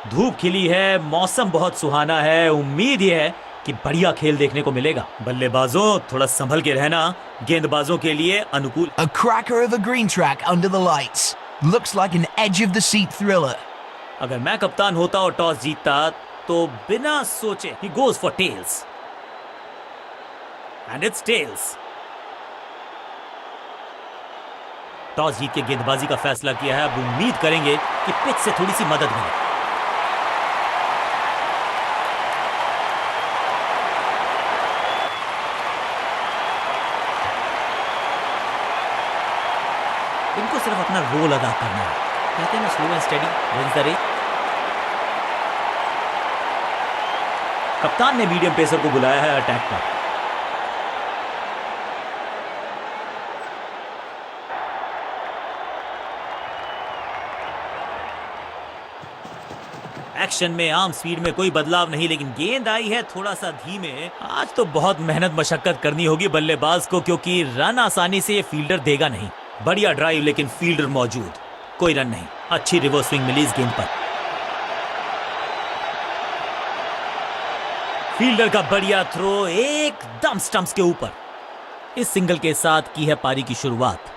धूप खिली है, मौसम बहुत सुहाना है। उम्मीद ये है कि बढ़िया खेल देखने को मिलेगा। बल्लेबाजों थोड़ा संभल के रहना, गेंदबाजों के लिए अनुकूल। A cracker of a green track under the lights. Looks like an edge of the seat thriller. अगर मैं कप्तान होता और टॉस जीतता तो बिना सोचे he goes for tails. And it's tails. Toss जीत के गेंदबाजी का फैसला किया है। अब उम्मीद करेंगे कि पिच से थोड़ी सी मदद मिले। इनको सिर्फ अपना रोल अदा करना है। कहते हैं ना, slow and steady wins the race. कप्तान ने मीडियम पेसर को बुलाया है अटैक पर। एक्शन में आम स्पीड में कोई बदलाव नहीं, लेकिन गेंद आई है थोड़ा सा धीमे। आज तो बहुत मेहनत मशक्कत करनी होगी बल्लेबाज को, क्योंकि रन आसानी से ये फील्डर देगा नहीं। बढ़िया ड्राइव, लेकिन फील्डर मौजूद, कोई रन नहीं। अच्छी रिवर्स स्विंग मिली इस गेंद पर। फील्डर का बढ़िया थ्रो एकदम स्टंप्स के ऊपर। इस सिंगल के साथ की है पारी की शुरुआत।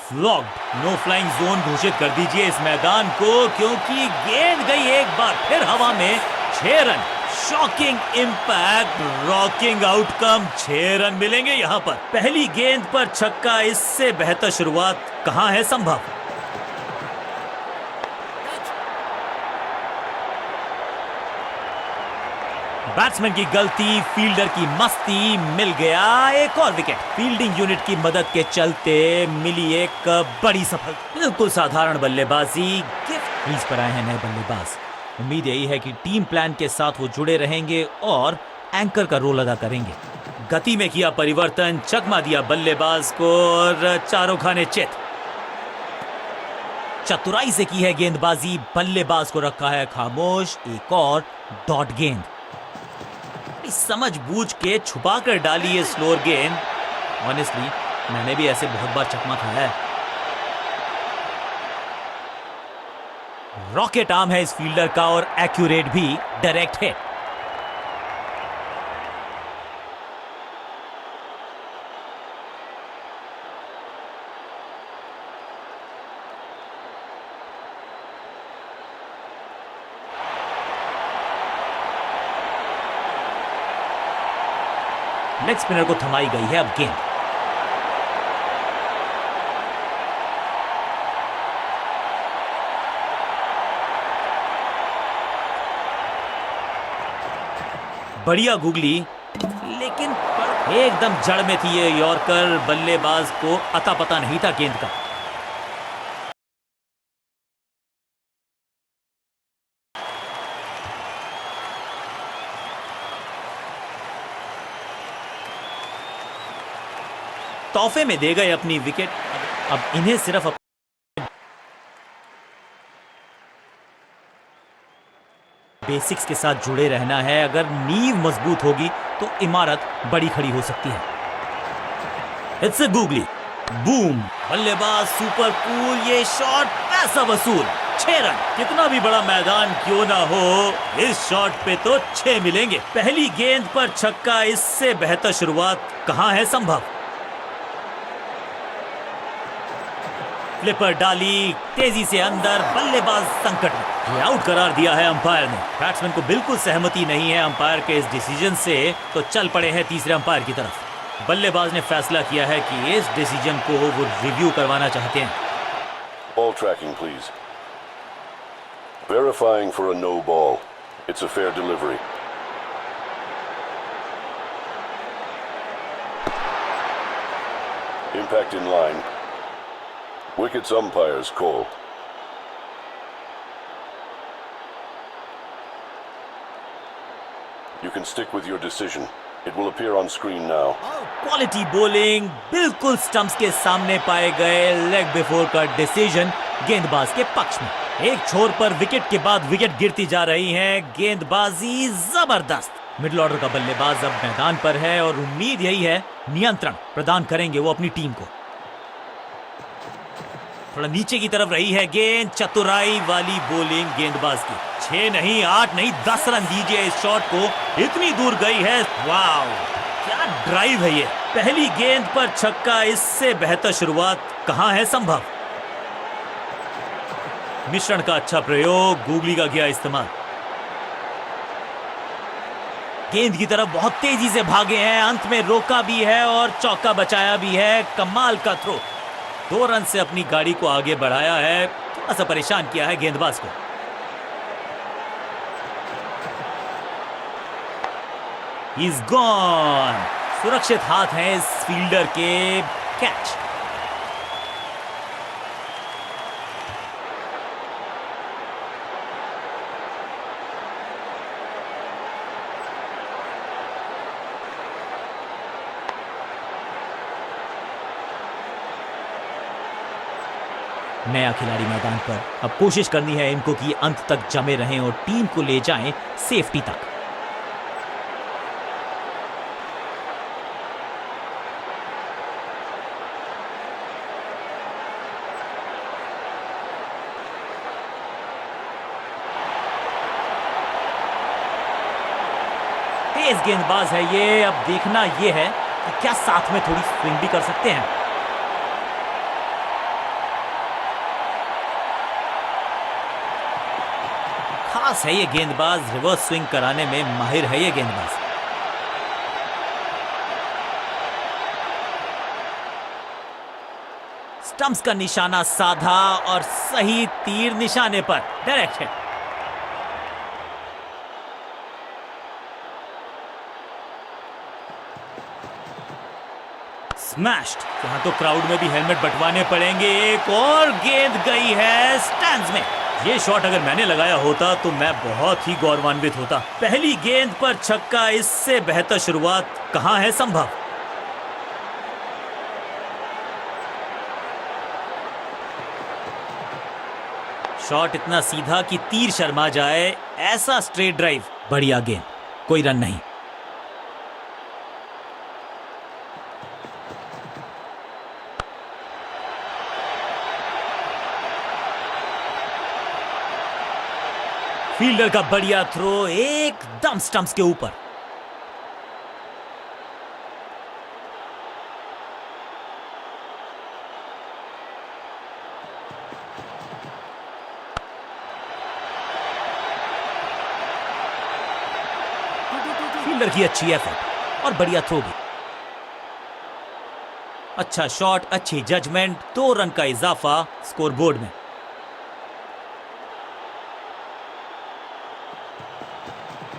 फ्लॉग्ड, नो फ्लाइंग जोन घोषित कर दीजिए इस मैदान को, क्योंकि गेंद गई एक बार फिर हवा में। 6 run, shocking impact, rocking outcome. 6 run मिलेंगे यहां पर। पहली गेंद पर छक्का, इससे बेहतर शुरुआत कहां है संभव। बैट्समैन की गलती, फील्डर की मस्ती, मिल गया एक और विकेट। फील्डिंग यूनिट की मदद के चलते मिली एक बड़ी सफलता। बिल्कुल साधारण बल्लेबाजी, गिफ्ट। क्रीज पर आए हैं नए बल्लेबाज। उम्मीद यही है कि टीम प्लान के साथ वो जुड़े रहेंगे और एंकर का रोल अदा करेंगे। गति में किया परिवर्तन, चकमा दिया बल्लेबाज को और चारों खाने चित। चतुराई से की है गेंदबाजी, बल्लेबाज को रखा है खामोश। एक और डॉट गेंद, समझ बूझ के छुपा कर डाली है स्लोअर गेंद। ऑनेस्टली मैंने भी ऐसे बहुत बार चकमा खाया है। रॉकेट आर्म है इस फील्डर का और एक्यूरेट भी, डायरेक्ट हिट। लेग स्पिनर को थमाई गई है अब गेंद। बढ़िया गुगली, लेकिन एकदम जड़ में थी ये यॉर्कर। बल्लेबाज को अता पता नहीं था गेंद का। तोहफे में दे गए अपनी विकेट। अब इन्हें सिर्फ बेसिक्स के साथ जुड़े रहना है। अगर नींव मजबूत होगी तो इमारत बड़ी खड़ी हो सकती है। It's a googly, boom. बल्लेबाज सुपर कूल, ये शॉट पैसा वसूल। 6 रन, कितना भी बड़ा मैदान क्यों ना हो, इस शॉट पे तो 6 मिलेंगे। पहली गेंद पर छक्का, इससे बेहतर शुरुआत कहां है संभव। फ्लिपर डाली, तेजी से अंदर, बल्लेबाज संकट में। ये आउट करार दिया है अंपायर ने। बैट्समैन को बिल्कुल सहमति नहीं है अंपायर के इस डिसीजन से, तो चल पड़े हैं तीसरे अंपायर की तरफ। बल्लेबाज ने फैसला किया है कि इस डिसीजन को वो रिव्यू करवाना चाहते हैं। Ball tracking, please. Verifying for a no ball. It's a fair delivery. Impact in line. Wickets umpire's call. You can stick with your decision. It will appear on screen now. Quality bowling, बिल्कुल stumps के सामने पाए गए। Leg before का decision गेंदबाज के पक्ष में। एक छोर पर विकेट के बाद विकेट गिरती जा रही हैं। गेंदबाजी जबरदस्त। मिडिल ऑर्डर का बल्लेबाज अब मैदान पर है और उम्मीद यही है नियंत्रण प्रदान करेंगे वो अपनी टीम को। थोड़ा नीचे की तरफ रही है गेंद, चतुराई वाली बॉलिंग गेंदबाज की। 6 नहीं, 8 नहीं, 10 रन दीजिए इस शॉट को, इतनी दूर गई है। वाव, क्या ड्राइव है ये। पहली गेंद पर छक्का, इससे बेहतर शुरुआत कहां है संभव। मिश्रण का अच्छा प्रयोग, गूगली का किया इस्तेमाल। गेंद की तरफ बहुत तेजी से भागे हैं, अंत में रोका भी है और चौका बचाया भी है। कमाल का थ्रो, 2 रन से अपनी गाड़ी को आगे बढ़ाया है। थोड़ा सा परेशान किया है गेंदबाज को। He's gone। सुरक्षित हाथ है इस फील्डर के। कैच। नया खिलाड़ी मैदान पर, अब कोशिश करनी है इनको कि अंत तक जमे रहें और टीम को ले जाएं सेफ्टी तक। तेज गेंदबाज है ये। अब देखना ये है कि क्या साथ में थोड़ी स्विंग भी कर सकते हैं। खास है ये गेंदबाज, रिवर्स स्विंग कराने में माहिर है ये गेंदबाज। स्टंप्स का निशाना साधा और सही तीर निशाने पर, डायरेक्ट है। स्मैश्ड। यहां तो क्राउड में भी हेलमेट बंटवाने पड़ेंगे। एक और गेंद गई है स्टैंड्स में। ये शॉट अगर मैंने लगाया होता तो मैं बहुत ही गौरवान्वित होता। पहली गेंद पर छक्का, इससे बेहतर शुरुआत कहां है संभव। शॉट इतना सीधा कि तीर शर्मा जाए, ऐसा स्ट्रेट ड्राइव। बढ़िया गेंद, कोई रन नहीं। फील्डर का बढ़िया थ्रो, एकदम स्टंप्स के ऊपर। फील्डर की अच्छी एफर्ट और बढ़िया थ्रो भी। अच्छा शॉट, अच्छी जजमेंट, 2 रन का इजाफा स्कोरबोर्ड में।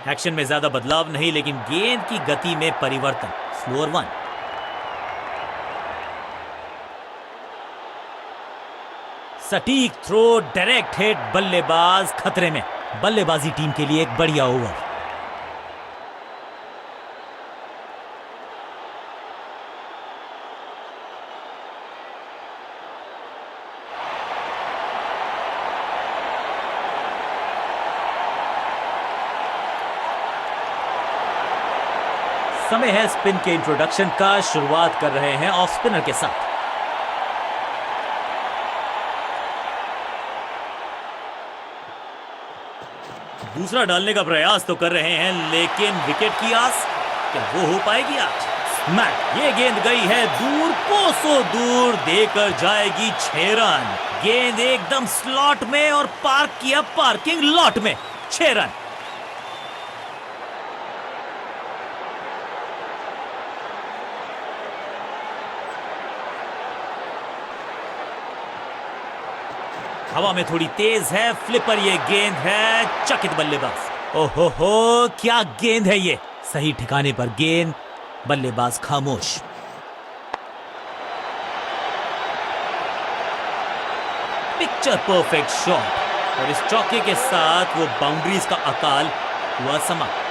एक्शन में ज्यादा बदलाव नहीं, लेकिन गेंद की गति में परिवर्तन। स्लोअर 1। सटीक थ्रो, डायरेक्ट हिट, बल्लेबाज खतरे में। बल्लेबाजी टीम के लिए एक बढ़िया ओवर। समय है स्पिन के इंट्रोडक्शन का। शुरुआत कर रहे हैं ऑफ स्पिनर के साथ। दूसरा डालने का प्रयास तो कर रहे हैं, लेकिन विकेट की आस, क्या वो हो पाएगी आज। स्मैक, ये गेंद गई है दूर, कोसों दूर, देकर जाएगी 6 रन। गेंद एकदम स्लॉट में और पार्क किया पार्किंग लॉट में। 6 रन। हवा में थोड़ी तेज है, फ्लिपर ये गेंद है। चकित बल्लेबाज। ओहो हो, क्या गेंद है ये। सही ठिकाने पर गेंद, बल्लेबाज खामोश। पिक्चर परफेक्ट शॉट और इस चौके के साथ वो बाउंड्रीज का अकाल हुआ समाप्त।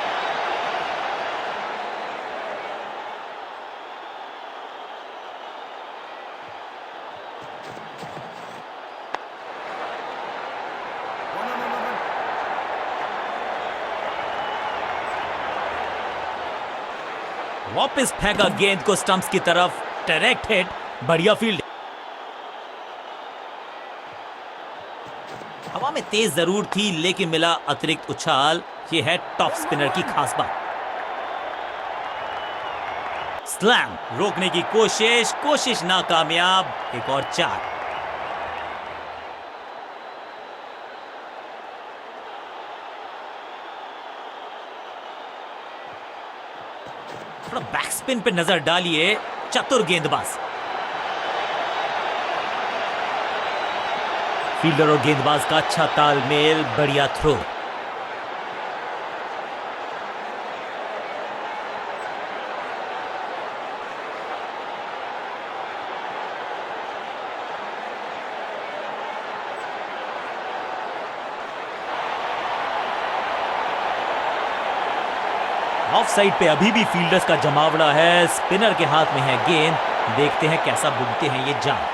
वापस फेंका गेंद को स्टंप्स की तरफ, डायरेक्ट हिट, बढ़िया फील्ड। में तेज जरूर थी लेकिन मिला अतिरिक्त उछाल। ये है टॉप स्पिनर की खास बात। स्लैम रोकने की कोशिश नाकामयाब। एक और 4। थोड़ा बैक स्पिन पे नजर डालिए, चतुर गेंदबाज। फील्डर और गेंदबाज का अच्छा तालमेल, बढ़िया थ्रो। ऑफ साइड पे अभी भी फील्डर्स का जमावड़ा है। स्पिनर के हाथ में है गेंद, देखते हैं कैसा बुनते हैं ये जाम।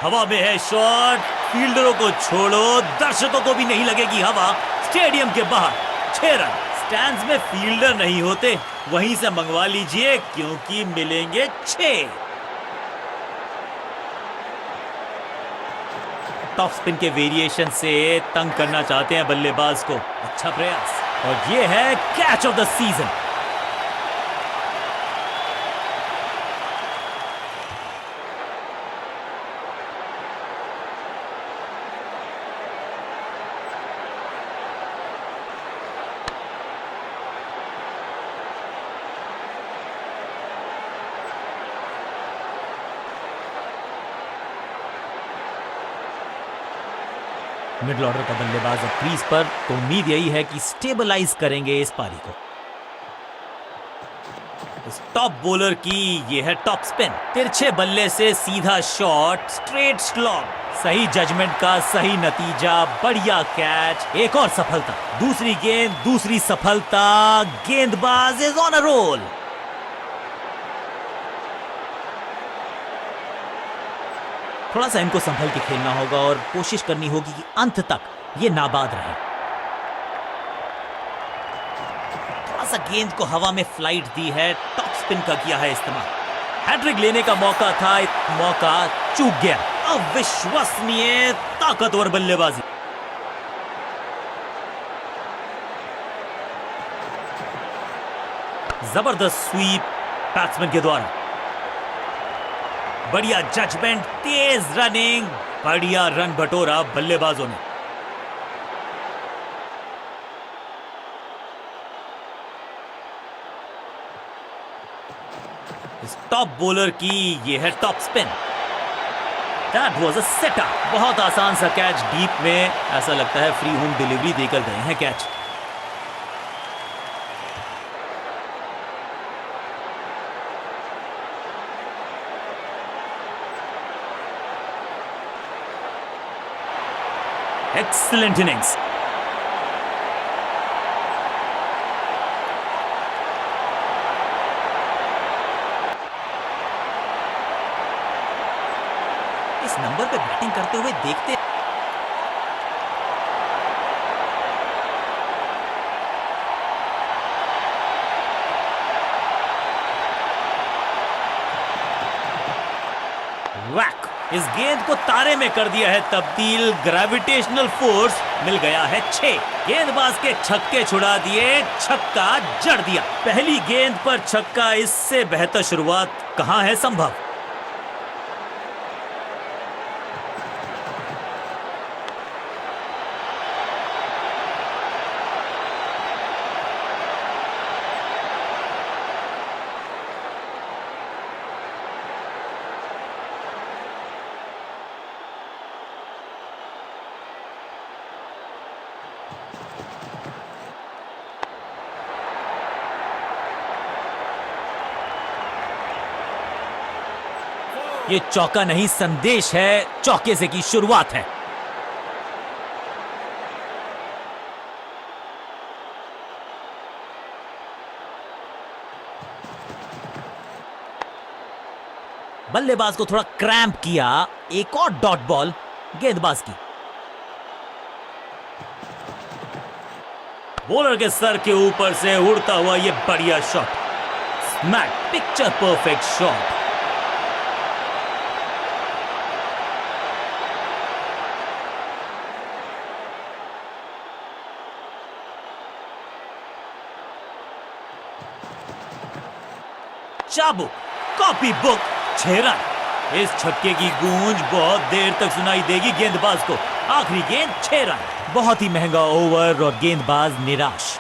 हवा में है शॉट, फील्डरों को छोड़ो, दर्शकों को भी नहीं लगेगी हवा। स्टेडियम के बाहर 6 रन। स्टैंड्स में फील्डर नहीं होते, वहीं से मंगवा लीजिए क्योंकि मिलेंगे 6। टॉप स्पिन के वेरिएशन से तंग करना चाहते हैं बल्लेबाज को। अच्छा प्रयास, और ये है catch of the season. Middle order का बल्लेबाज अब क्रीज पर, तो उम्मीद यही है कि स्टेबलाइज करेंगे इस पारी को। इस टॉप बॉलर की ये है टॉप स्पिन। तिरछे बल्ले से सीधा शॉट, स्ट्रेट स्लॉग। सही जजमेंट का सही नतीजा, बढ़िया कैच। एक और सफलता, दूसरी गेंद, दूसरी सफलता। गेंदबाज इज ऑन अ रोल। थोड़ा सा इनको संभल के खेलना होगा और कोशिश करनी होगी कि अंत तक ये नाबाद रहे। थोड़ा सा गेंद को हवा में फ्लाइट दी है, टॉप स्पिन का किया है इस्तेमाल। हैट्रिक लेने का मौका था, मौका चूक गया। अविश्वसनीय ताकतवर बल्लेबाजी। जबरदस्त स्वीप बैट्समैन के द्वारा। बढ़िया जजमेंट, तेज रनिंग, बढ़िया रन बटोरा बल्लेबाजों ने। इस टॉप बॉलर की ये है top spin. That was a setup. बहुत आसान सा कैच डीप में, ऐसा लगता है फ्री होम डिलीवरी देकर गए हैं कैच। Excellent innings. इस नंबर पे बैटिंग करते हुए देखते वैक। इस गेंद को तारे में कर दिया है तब्दील। ग्रेविटेशनल फोर्स मिल गया है 6। गेंदबाज के छक्के छुड़ा दिए, छक्का जड़ दिया। पहली गेंद पर छक्का, इससे बेहतर शुरुआत कहां है संभव। ये चौका नहीं, संदेश है, चौके से की शुरुआत है। बल्लेबाज को थोड़ा क्रैम्प किया। एक और डॉट बॉल गेंदबाज की। बॉलर के सर के ऊपर से उड़ता हुआ ये बढ़िया shot. Smack, picture perfect shot. चाबुक, कॉपी बुक, 6 रन। इस छक्के की गूंज बहुत देर तक सुनाई देगी गेंदबाज को। आखिरी गेंद 6 रन। बहुत ही महंगा ओवर और गेंदबाज निराश।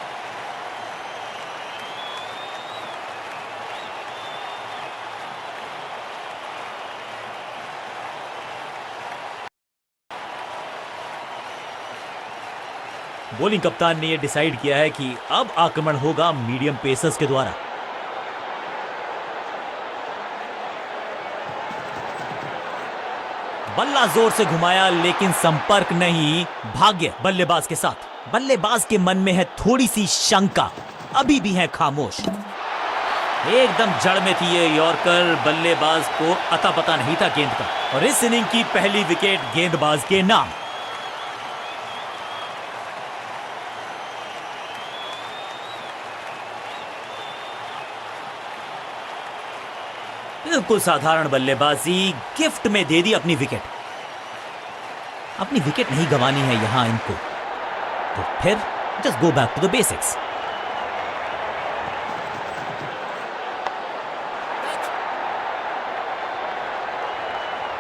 बॉलिंग कप्तान ने यह डिसाइड किया है कि अब आक्रमण होगा मीडियम पेसर्स के द्वारा। बल्ला जोर से घुमाया लेकिन संपर्क नहीं। भाग्य बल्लेबाज के साथ। बल्लेबाज के मन में है थोड़ी सी शंका, अभी भी है खामोश। एकदम जड़ में थी ये यॉर्कर। बल्लेबाज को अता पता नहीं था गेंद का और इस इनिंग की पहली विकेट गेंदबाज के नाम। बिल्कुल साधारण बल्लेबाजी, गिफ्ट में दे दी अपनी विकेट। अपनी विकेट नहीं गंवानी है यहां इनको, तो फिर just go back to the basics.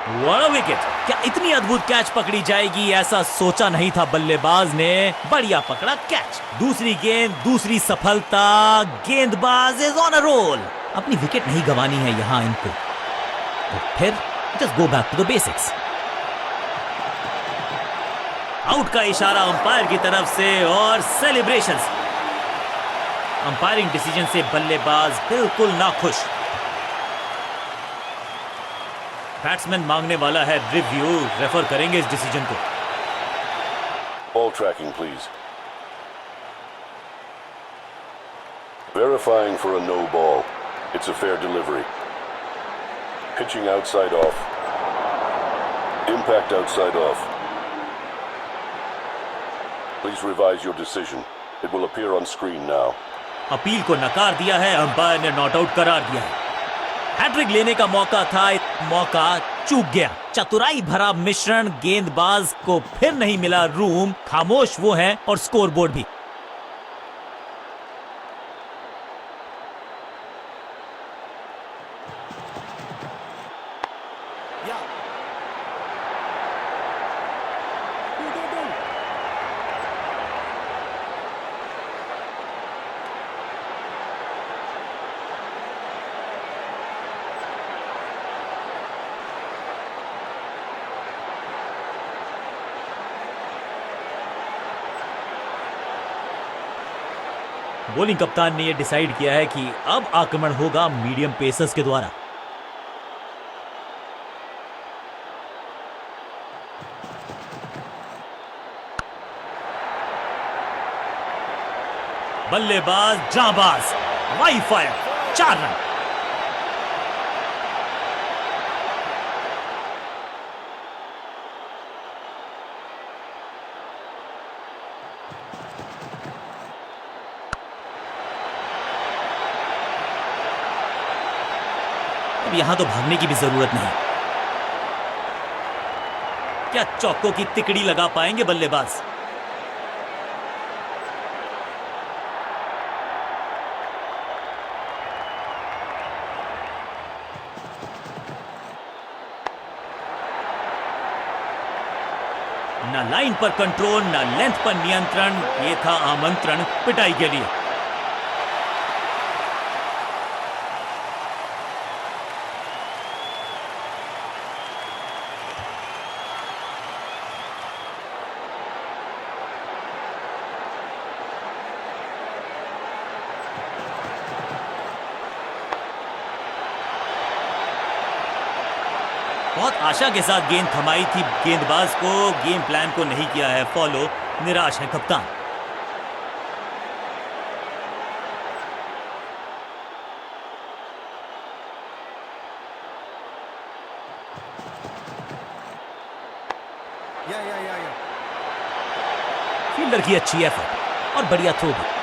What a wicket! क्या इतनी अद्भुत कैच पकड़ी जाएगी ऐसा सोचा नहीं था बल्लेबाज ने। बढ़िया पकड़ा कैच। दूसरी गेंद, दूसरी सफलता। गेंदबाज इज ऑन अ रोल। अपनी विकेट नहीं गंवानी है यहां इनको, तो फिर just go back to the basics. Out का इशारा अंपायर की तरफ से और सेलिब्रेशंस। अंपायरिंग डिसीजन से बल्लेबाज बिल्कुल नाखुश। बैट्समैन मांगने वाला है रिव्यू, रेफर करेंगे इस डिसीजन को। Ball tracking, please. Verifying for a no ball. It's a fair delivery. Pitching outside off. Impact outside off. Please revise your decision. It will appear on screen now. Appeal को नकार दिया है, umpire ने not out करार दिया है। Hat trick लेने का मौका था, मौका चूक गया। चतुराई भरा मिश्रण। गेंदबाज को फिर नहीं मिला रूम। खामोश वो हैं और स्कोरबोर्ड भी। बॉलिंग कप्तान ने यह डिसाइड किया है कि अब आक्रमण होगा मीडियम पेसर्स के द्वारा। बल्लेबाज जाबाज, वाई फायर, 4 रन। अब यहां तो भागने की भी जरूरत नहीं। क्या चौकों की तिकड़ी लगा पाएंगे बल्लेबाज? ना लाइन पर कंट्रोल, ना लेंथ पर नियंत्रण। ये था आमंत्रण पिटाई के लिए। बहुत आशा के साथ गेंद थमाई थी गेंदबाज को। गेम प्लान को नहीं किया है फॉलो। निराश है कप्तान। फील्डर की अच्छी एफर्ट और बढ़िया थ्रो भी।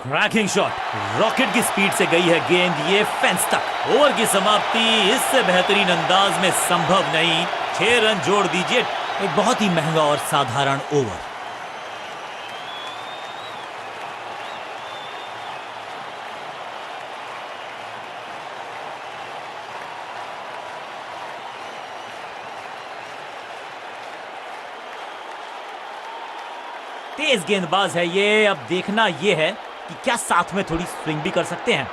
क्रैकिंग शॉट, रॉकेट की स्पीड से गई है गेंद ये फेंस तक। ओवर की समाप्ति इससे बेहतरीन अंदाज में संभव नहीं। 6 रन जोड़ दीजिए एक बहुत ही महंगा और साधारण ओवर। तेज गेंदबाज है ये। अब देखना ये है कि क्या साथ में थोड़ी स्विंग भी कर सकते हैं।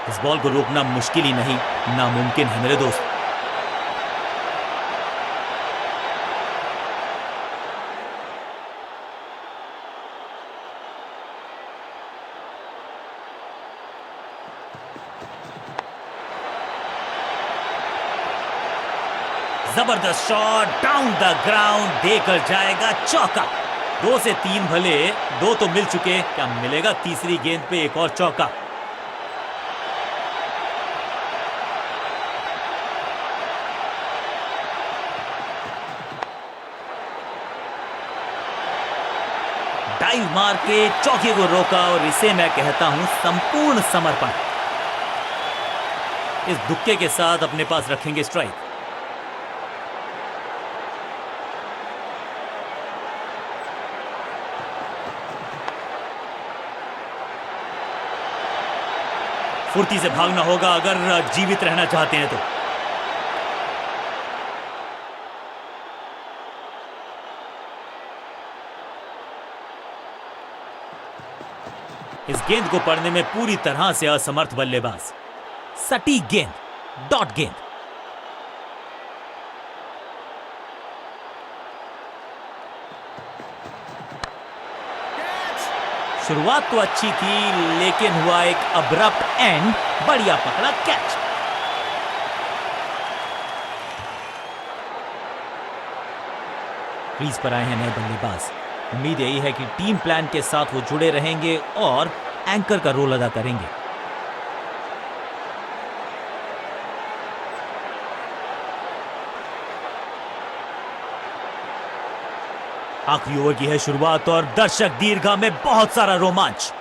इस बॉल को रोकना मुश्किल ही नहीं, नामुमकिन है मेरे दोस्त। जबरदस्त शॉट डाउन द ग्राउंड, देकर जाएगा चौका। 2 से 3 भले, 2 तो मिल चुके, क्या मिलेगा तीसरी गेंद पे एक और चौका। डाइव मार के चौके को रोका और इसे मैं कहता हूं संपूर्ण समर्पण। इस दुक्के के साथ अपने पास रखेंगे स्ट्राइक। फुर्ती से भागना होगा अगर जीवित रहना चाहते हैं तो। इस गेंद को पढ़ने में पूरी तरह से असमर्थ बल्लेबाज। सटीक गेंद, डॉट गेंद। शुरुआत तो अच्छी थी लेकिन हुआ एक अब्रप्ट एंड। बढ़िया पकड़ा कैच। क्रीज पर आए हैं नए बल्लेबाज। उम्मीद यही है कि टीम प्लान के साथ वो जुड़े रहेंगे और एंकर का रोल अदा करेंगे। आखिरी ओवर की है शुरुआत और दर्शक दीर्घा में बहुत सारा रोमांच।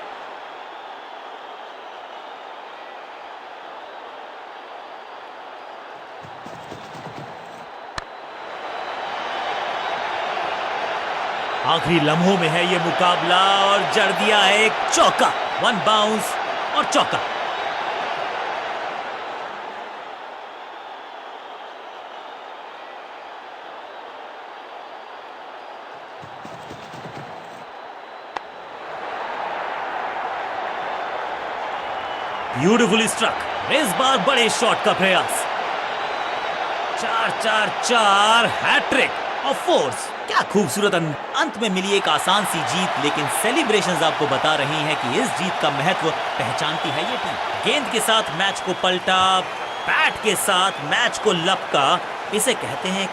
आखिरी लम्हों में है ये मुकाबला और जड़ दिया है एक चौका। 1 बाउंस और चौका। Beautifully struck. इस बार बड़े शॉट का प्रयास। 4-4-4 हैट्रिक ऑफ फोर्स। क्या खूबसूरत अंत में मिली एक आसान सी जीत, लेकिन सेलिब्रेशंस आपको बता रही हैं कि इस जीत का महत्व पहचानती है ये टीम। गेंद के साथ मैच को पलटा, बैट के साथ मैच को लपका, इसे कहते हैं